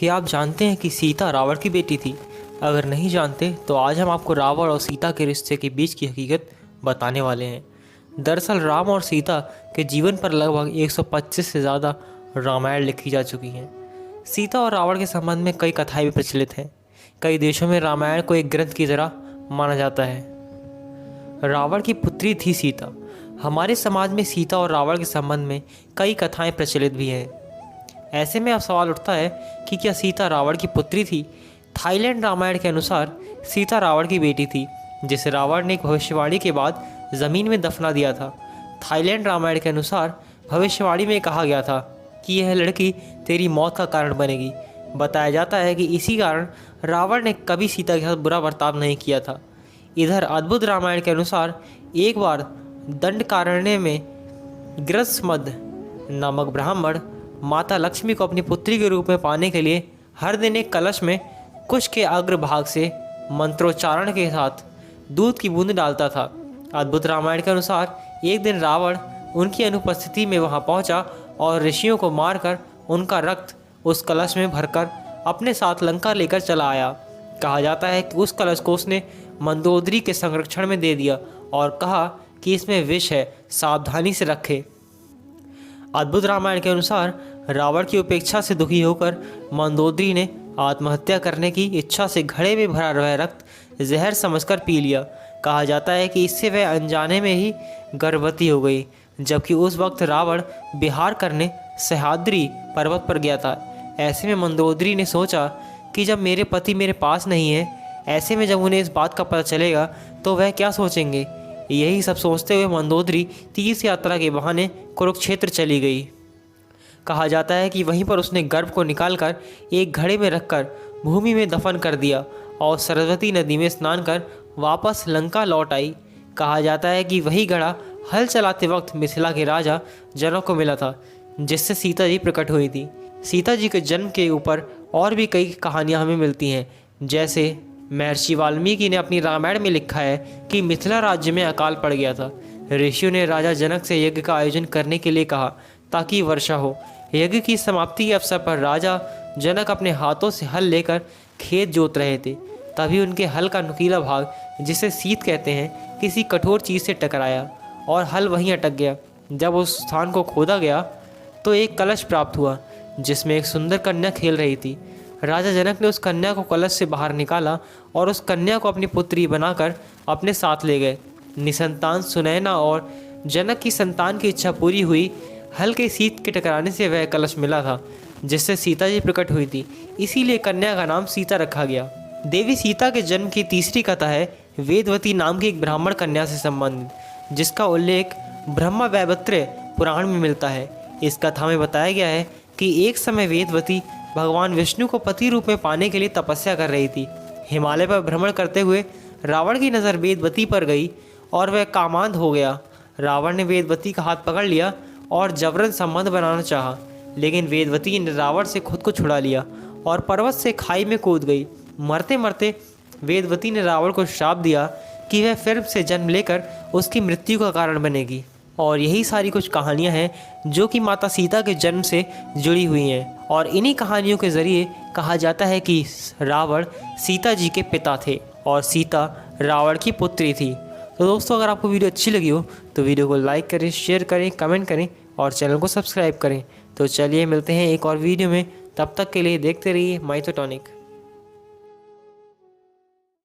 कि आप जानते हैं कि सीता रावण की बेटी थी? अगर नहीं जानते तो आज हम आपको रावण और सीता के रिश्ते के बीच की हकीकत बताने वाले हैं। दरअसल राम और सीता के जीवन पर लगभग 125 से ज़्यादा रामायण लिखी जा चुकी हैं। सीता और रावण के संबंध में कई कथाएं भी प्रचलित हैं। कई देशों में रामायण को एक ग्रंथ की तरह माना जाता है। रावण की पुत्री थी सीता। हमारे समाज में सीता और रावण के संबंध में कई कथाएं प्रचलित भी हैं। ऐसे में अब सवाल उठता है कि क्या सीता रावण की पुत्री थी? थाईलैंड रामायण के अनुसार सीता रावण की बेटी थी, जिसे रावण ने एक भविष्यवाणी के बाद ज़मीन में दफना दिया था। थाईलैंड रामायण के अनुसार भविष्यवाणी में कहा गया था कि यह लड़की तेरी मौत का कारण बनेगी। बताया जाता है कि इसी कारण रावण ने कभी सीता के साथ बुरा बर्ताव नहीं किया था। इधर अद्भुत रामायण के अनुसार एक बार दंडकारण्य में ग्रसमद नामक ब्राह्मण माता लक्ष्मी को अपनी पुत्री के रूप में पाने के लिए हर दिन एक कलश में कुश के अग्रभाग से मंत्रोच्चारण के साथ दूध की बूंद डालता था। अद्भुत रामायण के अनुसार एक दिन रावण उनकी अनुपस्थिति में वहां पहुंचा और ऋषियों को मारकर उनका रक्त उस कलश में भरकर अपने साथ लंका लेकर चला आया। कहा जाता है कि उस कलश को उसने मंदोदरी के संरक्षण में दे दिया और कहा कि इसमें विष है, सावधानी से रखे। अद्भुत रामायण के अनुसार रावण की उपेक्षा से दुखी होकर मंदोदरी ने आत्महत्या करने की इच्छा से घड़े में भरा वह रक्त जहर समझकर पी लिया। कहा जाता है कि इससे वह अनजाने में ही गर्भवती हो गई, जबकि उस वक्त रावण विहार करने सह्याद्री पर्वत पर गया था। ऐसे में मंदोदरी ने सोचा कि जब मेरे पति मेरे पास नहीं है, ऐसे में जब उन्हें इस बात का पता चलेगा तो वह क्या सोचेंगे। यही सब सोचते हुए मंदोदरी तीर्थ यात्रा के बहाने कुरुक्षेत्र चली गई। कहा जाता है कि वहीं पर उसने गर्भ को निकालकर एक घड़े में रखकर भूमि में दफन कर दिया और सरस्वती नदी में स्नान कर वापस लंका लौट आई। कहा जाता है कि वही घड़ा हल चलाते वक्त मिथिला के राजा जनक को मिला था, जिससे सीता जी प्रकट हुई थी। सीता जी के जन्म के ऊपर और भी कई कहानियाँ हमें मिलती हैं, जैसे महर्षि वाल्मीकि ने अपनी रामायण में लिखा है कि मिथिला राज्य में अकाल पड़ गया था। ऋषियों ने राजा जनक से यज्ञ का आयोजन करने के लिए कहा ताकि वर्षा हो। यज्ञ की समाप्ति के अवसर पर राजा जनक अपने हाथों से हल लेकर खेत जोत रहे थे। तभी उनके हल का नुकीला भाग, जिसे सीत कहते हैं, किसी कठोर चीज़ से टकराया और हल वहीं अटक गया। जब उस स्थान को खोदा गया तो एक कलश प्राप्त हुआ जिसमें एक सुंदर कन्या खेल रही थी। राजा जनक ने उस कन्या को कलश से बाहर निकाला और उस कन्या को अपनी पुत्री बनाकर अपने साथ ले गए। निसंतान सुनैना और जनक की संतान की इच्छा पूरी हुई। हल के सीत के टकराने से वह कलश मिला था जिससे सीता जी प्रकट हुई थी, इसीलिए कन्या का नाम सीता रखा गया। देवी सीता के जन्म की तीसरी कथा है वेदवती नाम की एक ब्राह्मण कन्या से संबंधित, जिसका उल्लेख ब्रह्मा वैवर्त पुराण में मिलता है। इस कथा में बताया गया है कि एक समय वेदवती भगवान विष्णु को पति रूप में पाने के लिए तपस्या कर रही थी। हिमालय पर भ्रमण करते हुए रावण की नज़र वेदवती पर गई और वह कामांध हो गया। रावण ने वेदवती का हाथ पकड़ लिया और जबरन संबंध बनाना चाहा, लेकिन वेदवती ने रावण से खुद को छुड़ा लिया और पर्वत से खाई में कूद गई। मरते मरते वेदवती ने रावण को श्राप दिया कि वह फिर से जन्म लेकर उसकी मृत्यु का कारण बनेगी। और यही सारी कुछ कहानियाँ हैं जो कि माता सीता के जन्म से जुड़ी हुई हैं, और इन्हीं कहानियों के ज़रिए कहा जाता है कि रावण सीता जी के पिता थे और सीता रावण की पुत्री थी। तो दोस्तों, अगर आपको वीडियो अच्छी लगी हो तो वीडियो को लाइक करें, शेयर करें, कमेंट करें और चैनल को सब्सक्राइब करें। तो चलिए मिलते हैं एक और वीडियो में, तब तक के लिए देखते रहिए माइथोटॉनिक।